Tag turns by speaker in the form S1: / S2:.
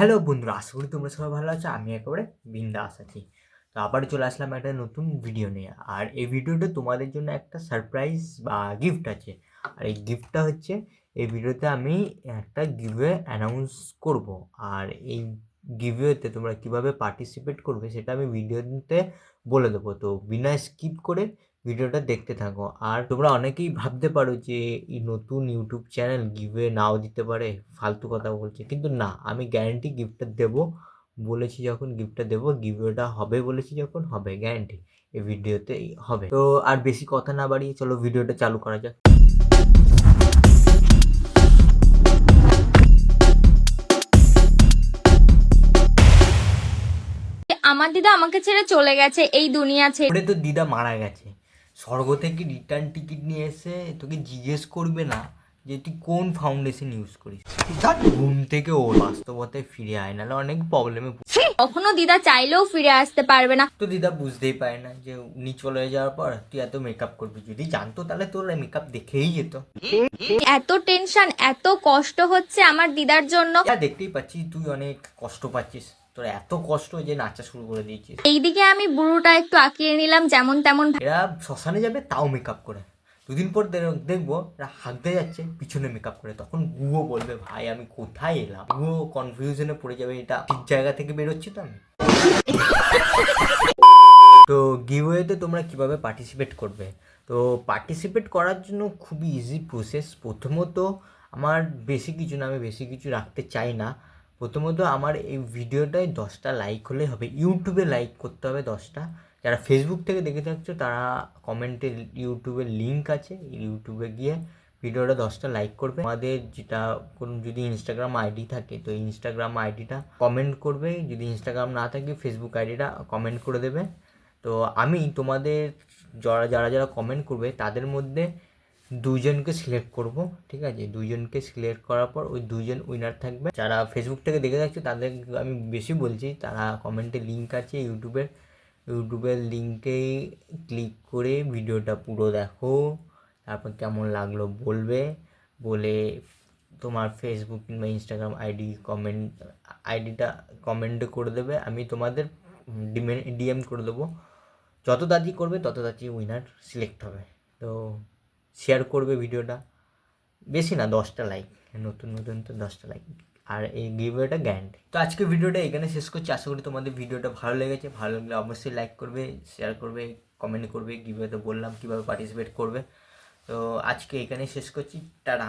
S1: Hello বন্ধুরা, আশা করি তোমরা সবাই ভালো আছো। আমি একেবারে বিন্দাস আছি। তো আবার চলে আসলাম একটা নতুন ভিডিও নিয়ে। আর এই ভিডিওটা তোমাদের জন্য একটা সারপ্রাইজ বা গিফট আছে। আর এই গিফটটা হচ্ছে, এই ভিডিওতে আমি একটা গিভওয়ে অ্যানাউন্স করব। আর এই গিভওয়েতে তোমরা কিভাবে পার্টিসিপেট করবে সেটা আমি ভিডিওতে বলে দেবো। তো বিনা স্কিপ করে ভিডিওটা দেখতে থাকো। আর তোমরা অনেকেই ভাবতে পারো যে এই নতুন ইউটিউব চ্যানেল গিভওয়ে নাও দিতে পারে, ফালতু কথা বলছে। কিন্তু না, আমি গ্যারান্টি গিফটটা দেবো। বলেছি যখন গিফটটা দেবো, গিভওয়েটা হবে বলেছি যখন, হবে গ্যারান্টি। এই ভিডিওতে হবে। তো আর বেশি কথা না বাড়িয়ে চলো ভিডিওটা চালু করা যাক।
S2: আমার দিদা আমাকে ছেড়ে চলে গেছে এই দুনিয়া ছেড়ে।
S1: ওরে, তো দিদা মারা গেছে। স্বর্গ থেকে রিটার্ন টিকিট নিয়ে এসে তোকে জিজ্ঞেস করবে না যে তুই কোন ফাউন্ডেশন ইউজ করিস? ঘুম থেকে ও বাস্তবতায় ফিরে আয়, নাহলে অনেক প্রবলেমে।
S2: কখনো দিদা চাইলেও ফিরে আসতে পারবে না।
S1: তো দিদা বুঝতেই পারে না যে উনি চলে যাওয়ার পর তুই এত মেকআপ করবি। যদি জানতো তাহলে তোর মেকআপ দেখেই যেত।
S2: এত টেনশন, এত কষ্ট হচ্ছে আমার দিদার জন্য।
S1: যা দেখতেই পাচ্ছি তুই অনেক কষ্ট পাচ্ছিস। তোর এত কষ্ট যে নাচা শুরু করে দিয়েছিস।
S2: এইদিকে আমি বুড়োটা একটু আঁকিয়ে নিলাম যেমন তেমন।
S1: এরা শ্মশানে যাবে তাও মেকআপ করে। দুদিন পর দেখবো এরা হাঁকতে যাচ্ছে পিছনে মেকআপ করে। তখন গুয়ো বলবে, ভাই আমি কোথায় এলাম? গুয়ো কনফিউশনে পড়ে যাবে, এটা ঠিক জায়গা থেকে বেরোচ্ছি তো আমি। তো গিভওয়েতে তোমরা কিভাবে পার্টিসিপেট করবে? তো পার্টিসিপেট করার জন্য খুবই ইজি প্রসেস। প্রথমত, আমার বেশি কিছু না, আমি বেশি কিছু রাখতে চাই না। প্রথমত আমার এই ভিডিওটায় 10টা লাইক হলেই হবে। ইউটিউবে লাইক করতে হবে 10টা। যারা ফেসবুক থেকে দেখে থাকছো তারা কমেন্টে ইউটিউবের লিঙ্ক আছে, ইউটিউবে গিয়ে ভিডিওটা 10টা লাইক করবে। আমাদের যেটা কোনো যদি ইনস্টাগ্রাম আইডি থাকে তো ইনস্টাগ্রাম আইডিটা কমেন্ট করবে, যদি ইনস্টাগ্রাম না থাকে ফেসবুক আইডিটা কমেন্ট করে দেবে। তো আমি তোমাদের যারা যারা যারা কমেন্ট করবে তাদের মধ্যে দুজনকে সিলেক্ট করব, ঠিক আছে? দুজনকে সিলেক্ট করার পর ওই দুজন উইনার থাকবে। যারা ফেসবুক থেকে দেখে থাকছে তাদের আমি বেশি বলছি, তারা কমেন্টে লিঙ্ক আছে ইউটিউবের লিঙ্কে ক্লিক করে ভিডিওটা পুরো দেখো। তারপর কেমন লাগলো বলবে, বলে তোমার ফেসবুক কিংবা ইনস্টাগ্রাম আইডিটা কমেন্টে করে দেবে। আমি তোমাদের ডিএম করে দেবো। যত তাড়াতাড়ি করবে তত তাড়াতাড়ি উইনার সিলেক্ট হবে। তো শেয়ার করবে ভিডিওটা। বেশি না, 10টা লাইক। নতুন নতুন তো 10টা লাইক। আর এই গিভওয়েটা গ্যারান্টি। তো আজকে ভিডিওটা এখানে শেষ করছি। আশা করি তোমাদের ভিডিওটা ভালো লেগেছে। ভালো লাগলে অবশ্যই লাইক করবে, শেয়ার করবে, কমেন্ট করবে। গিভওয়েতে বললাম কীভাবে পার্টিসিপেট করবে। তো আজকে এখানে শেষ করছি। টাটা।